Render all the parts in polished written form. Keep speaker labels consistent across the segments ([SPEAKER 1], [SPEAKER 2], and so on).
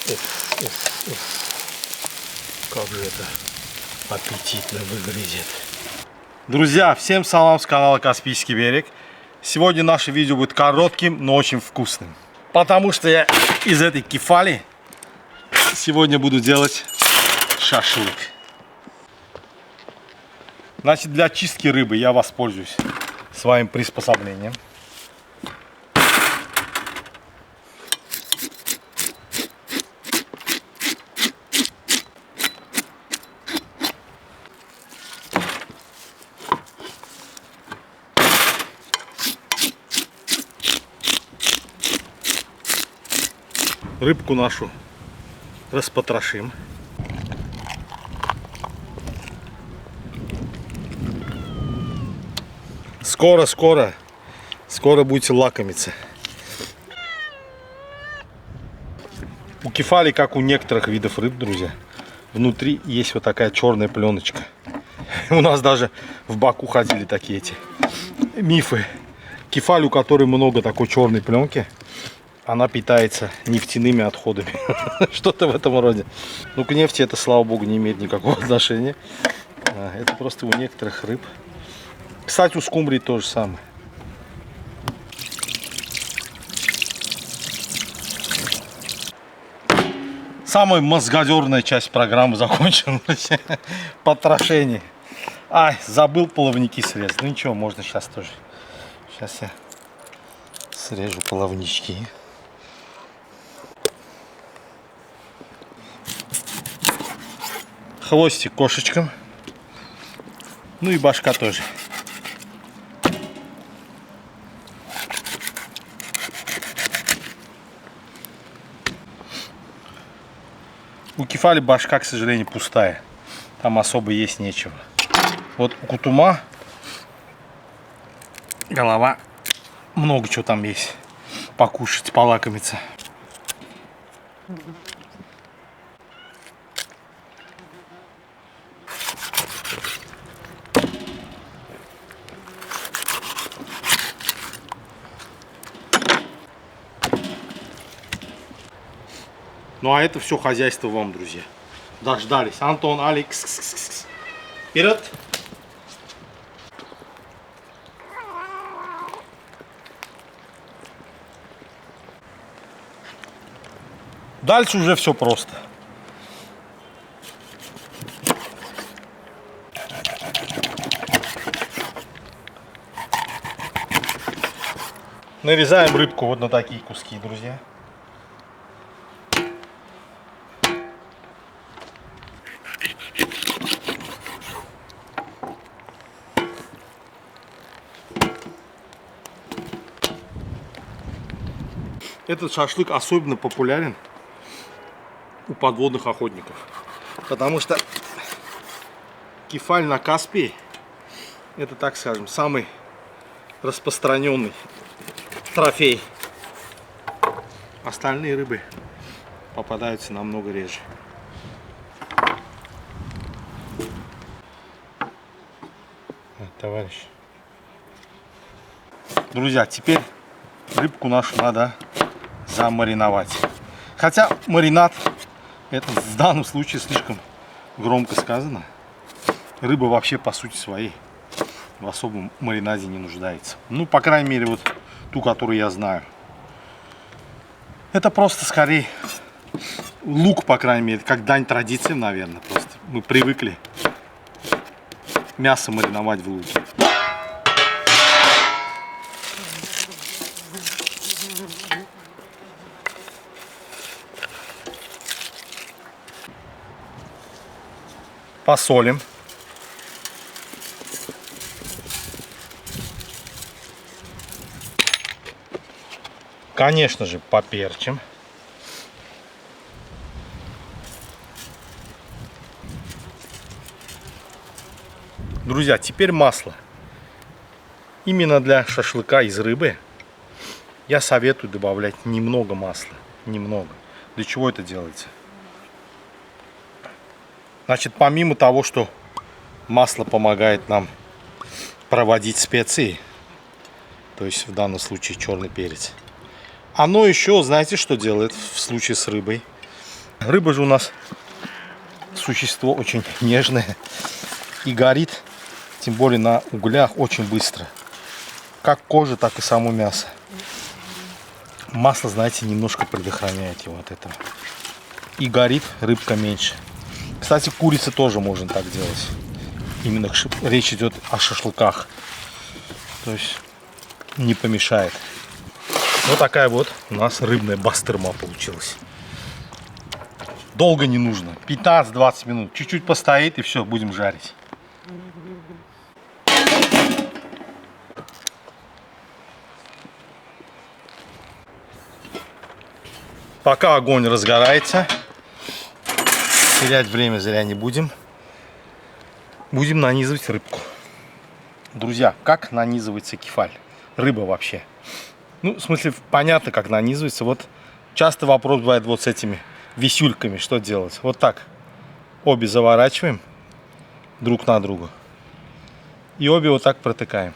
[SPEAKER 1] Как же это аппетитно выглядит. Друзья, всем салам с канала Каспийский берег. Сегодня наше видео будет коротким, но очень вкусным. Потому что я из этой кефали сегодня буду делать шашлык. Значит, для чистки рыбы я воспользуюсь своим приспособлением. Рыбку нашу распотрошим. Скоро будете лакомиться. У кефали, как у некоторых видов рыб, друзья, внутри есть вот такая черная пленочка. У нас даже в Баку ходили такие эти мифы. Кефаль, у которой много такой черной пленки, она питается нефтяными отходами. Что-то в этом роде. Ну, к нефти это, слава богу, не имеет никакого отношения. Это просто у некоторых рыб. Кстати, у скумбрии то же самое. Самая мозгодерная часть программы закончена. Потрошение. Ай, забыл половники срезать. Ну ничего, можно сейчас тоже. Сейчас я срежу половнички. Хвостик кошечкам. Ну и башка тоже. У кефали башка, к сожалению, пустая. Там особо есть нечего. Вот у кутума голова, много чего там есть. Покушать, полакомиться. Ну а это все хозяйство вам, друзья. Дождались. Антон, Алекс. Вперед! Дальше уже все просто. Нарезаем рыбку вот на такие куски, друзья. Этот шашлык особенно популярен у подводных охотников, потому что кефаль на Каспии — это, так скажем, самый распространенный трофей. Остальные рыбы попадаются намного реже. Товарищ. Друзья, теперь рыбку нашу надо замариновать. Хотя маринад — это в данном случае слишком громко сказано. Рыба вообще по сути своей в особом маринаде не нуждается. Ну, по крайней мере, вот ту, которую я знаю. Это просто скорее лук, по крайней мере, как дань традициям, наверное. Просто мы привыкли мясо мариновать в луке. Посолим. Конечно же, поперчим. Друзья, теперь масло. Именно для шашлыка из рыбы я советую добавлять немного масла. Немного. Для чего это делается? Значит, помимо того, что масло помогает нам проводить специи, то есть в данном случае черный перец, оно еще, знаете, что делает в случае с рыбой? Рыба же у нас существо очень нежное и горит, тем более на углях, очень быстро. Как кожа, так и само мясо. Масло, знаете, немножко предохраняет его от этого. И горит рыбка меньше. Кстати, курица тоже можно так делать. Именно речь идет о шашлыках. То есть не помешает. Вот такая вот у нас рыбная бастырма получилась. Долго не нужно. 15-20 минут. Чуть-чуть постоит и все, будем жарить. Пока огонь разгорается, терять время зря не будем. Будем нанизывать рыбку. Друзья, как нанизывается кефаль? Рыба вообще. Ну, в смысле, понятно, как нанизывается. Вот часто вопрос бывает вот с этими висюльками. Что делать? Вот так. Обе заворачиваем друг на друга. И обе вот так протыкаем.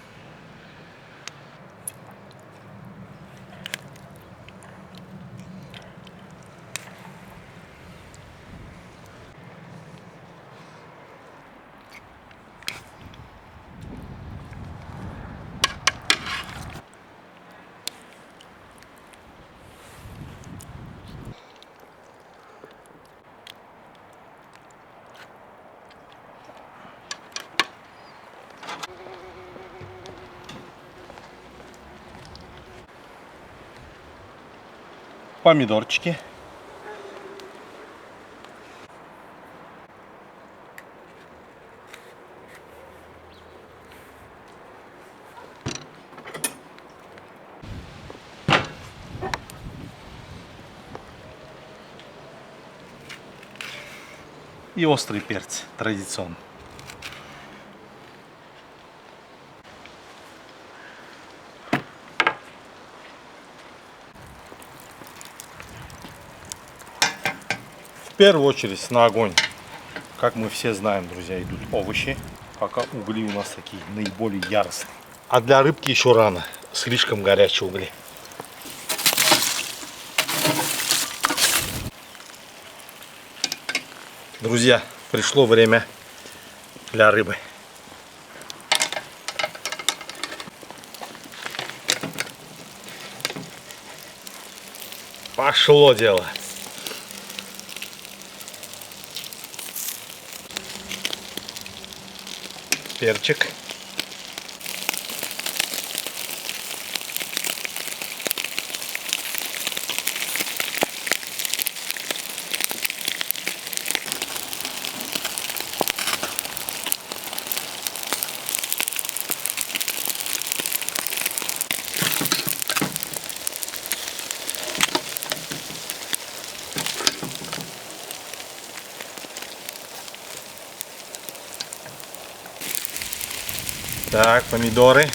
[SPEAKER 1] Помидорчики. И острый перец традиционный. В первую очередь на огонь, как мы все знаем, друзья, идут овощи, пока угли у нас такие наиболее яростные. А для рыбки еще рано, слишком горячие угли. Друзья, пришло время для рыбы. Пошло дело. Перчик. Так, помидоры.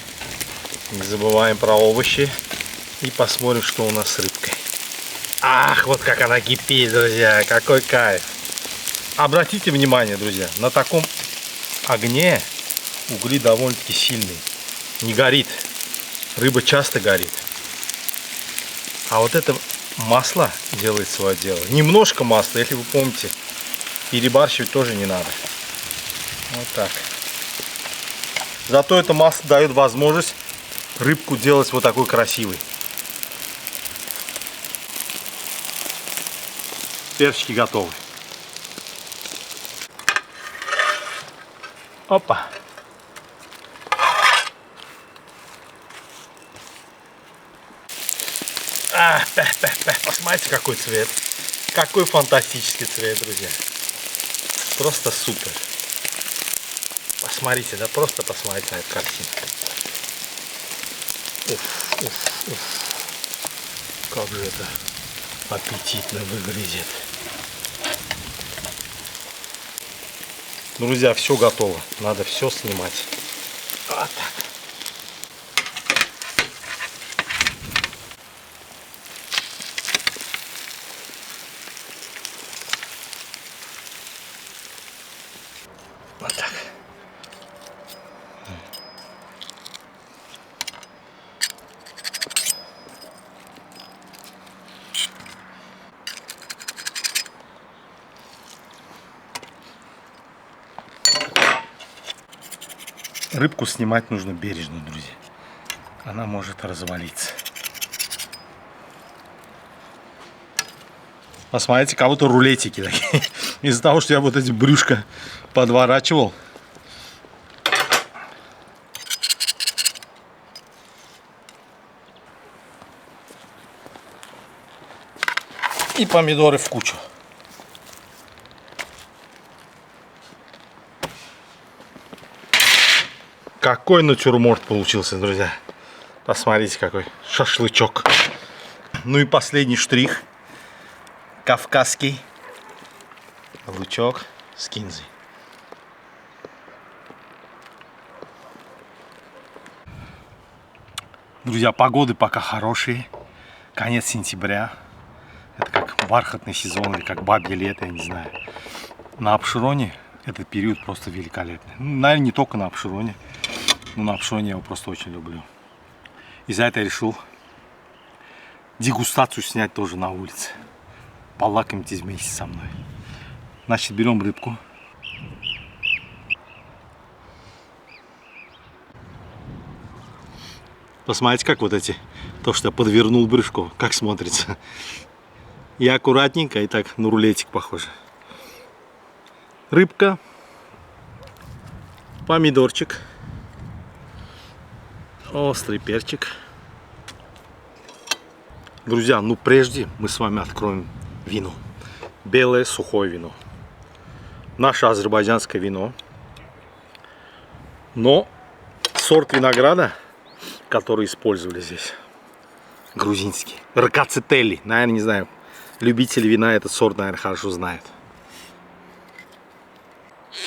[SPEAKER 1] Не забываем про овощи. И посмотрим, что у нас с рыбкой. Ах, вот как она кипит, друзья. Какой кайф. Обратите внимание, друзья, на таком огне угли довольно-таки сильные. Не горит. Рыба часто горит. А вот это масло делает свое дело. Немножко масла, если вы помните. Перебарщивать тоже не надо. Вот так. Зато это масло дает возможность рыбку делать вот такой красивой. Перчики готовы. Опа. Посмотрите, какой цвет. Какой фантастический цвет, друзья. Просто супер. Посмотрите, да, просто посмотрите на эту картину. Уф, уф, уф. Как же это аппетитно выглядит. Друзья, все готово. Надо все снимать. Вот так. Вот так. Рыбку снимать нужно бережно, друзья. Она может развалиться. Посмотрите, кого-то рулетики такие. Из-за того, что я вот эти брюшко подворачивал. И помидоры в кучу. Какой натюрморт получился, друзья. Посмотрите, какой шашлычок. Ну и последний штрих. Кавказский лучок с кинзой. Друзья, погоды пока хорошие. Конец сентября. Это как бархатный сезон или как бабье лето, я не знаю. На Апшероне этот период просто великолепный. Ну, наверное, не только на Апшероне. Но на Апшероне я его просто очень люблю. И за это я решил дегустацию снять тоже на улице. Полакомьтесь вместе со мной. Значит, берем рыбку. Посмотрите, как вот эти, то, что я подвернул брюшко, как смотрится. И аккуратненько, и так на рулетик похоже. Рыбка, помидорчик, острый перчик. Друзья, ну прежде мы с вами откроем вино. Белое сухое вино. Наше азербайджанское вино. Но сорт винограда, который использовали здесь, грузинский. Ракацетели. Наверное, не знаю. Любители вина этот сорт, наверное, хорошо знают.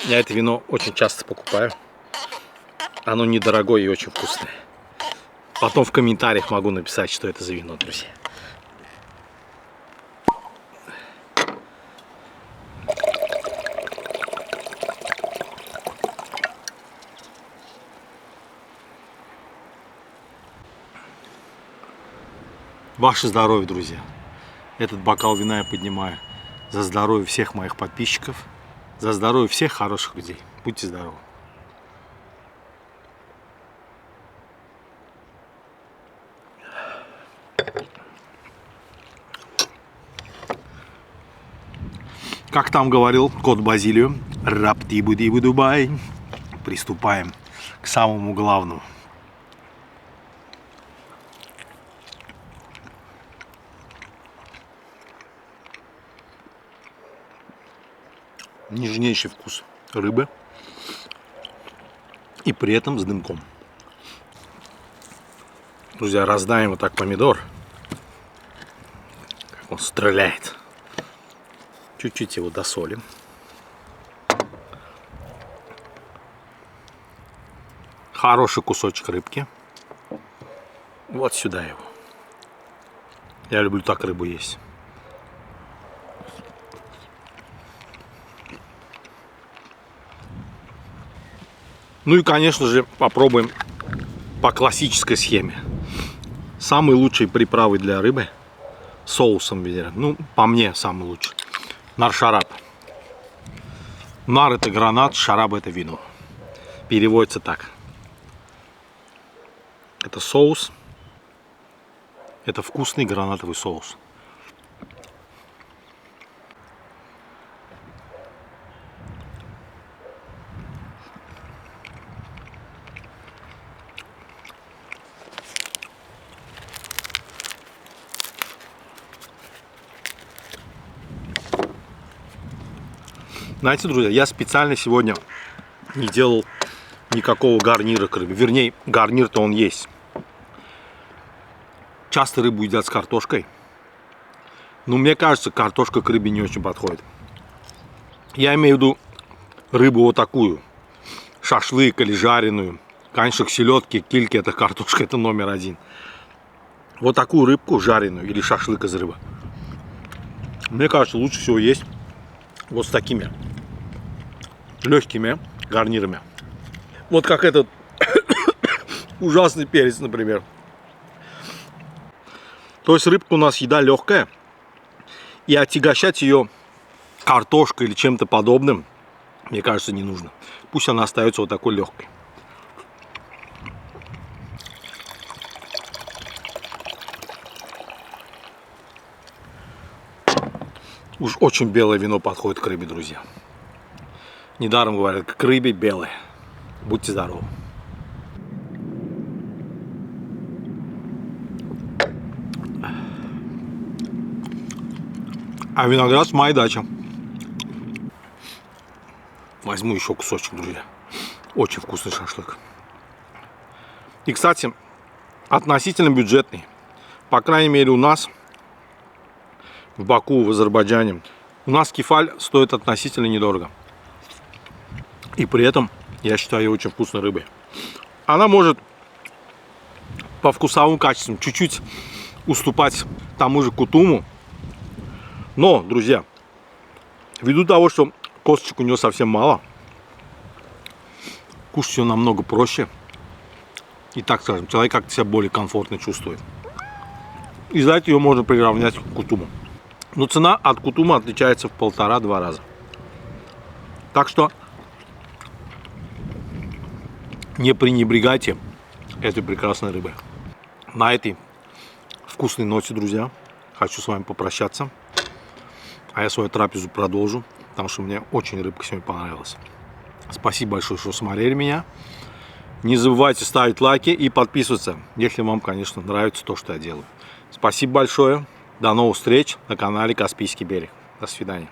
[SPEAKER 1] Я это вино очень часто покупаю. Оно недорогое и очень вкусное. Потом в комментариях могу написать, что это за вино, друзья. Ваше здоровье, друзья. Этот бокал вина я поднимаю за здоровье всех моих подписчиков, за здоровье всех хороших людей. Будьте здоровы. Как там говорил кот Базилио, рапти-буди-будубай. Приступаем к самому главному. Нежнейший вкус рыбы и при этом с дымком. Друзья, раздаем вот так помидор, как он стреляет. Чуть-чуть его досолим. Хороший кусочек рыбки. Вот сюда его. Я люблю так рыбу есть. Ну и, конечно же, попробуем по классической схеме. Самые лучшие приправы для рыбы соусом, ну, по мне, самый лучший. Нар-шараб. Нар — это гранат, шараб — это вино. Переводится так. Это соус. Это вкусный гранатовый соус. Знаете, друзья, я специально сегодня не делал никакого гарнира к рыбе. Вернее, гарнир-то он есть. Часто рыбу едят с картошкой. Но мне кажется, картошка к рыбе не очень подходит. Я имею в виду рыбу вот такую. Шашлык или жареную. Конечно, к селедке, кильке это картошка, это номер один. Вот такую рыбку жареную или шашлык из рыбы. Мне кажется, лучше всего есть вот с такими легкими гарнирами. Вот как этот ужасный перец, например. То есть рыбка у нас еда легкая. И отягощать ее картошкой или чем-то подобным, мне кажется, не нужно. Пусть она остается вот такой легкой. Уж очень белое вино подходит к рыбе, друзья. Недаром говорят, к рыбе белое. Будьте здоровы. А виноград с моей дачи. Возьму еще кусочек, друзья. Очень вкусный шашлык. И, кстати, относительно бюджетный. По крайней мере, у нас в Баку, в Азербайджане, у нас кефаль стоит относительно недорого. И при этом я считаю ее очень вкусной рыбой. Она может по вкусовым качествам чуть-чуть уступать тому же кутуму. Но, друзья, ввиду того, что косточек у нее совсем мало, кушать ее намного проще. И так скажем, человек как-то себя более комфортно чувствует. И за это ее можно приравнять к кутуму. Но цена от кутума отличается в 1,5-2 раза. Так что не пренебрегайте этой прекрасной рыбой. На этой вкусной ноте, друзья, хочу с вами попрощаться. А я свою трапезу продолжу, потому что мне очень рыбка сегодня понравилась. Спасибо большое, что смотрели меня. Не забывайте ставить лайки и подписываться, если вам, конечно, нравится то, что я делаю. Спасибо большое. До новых встреч на канале Каспийский берег. До свидания.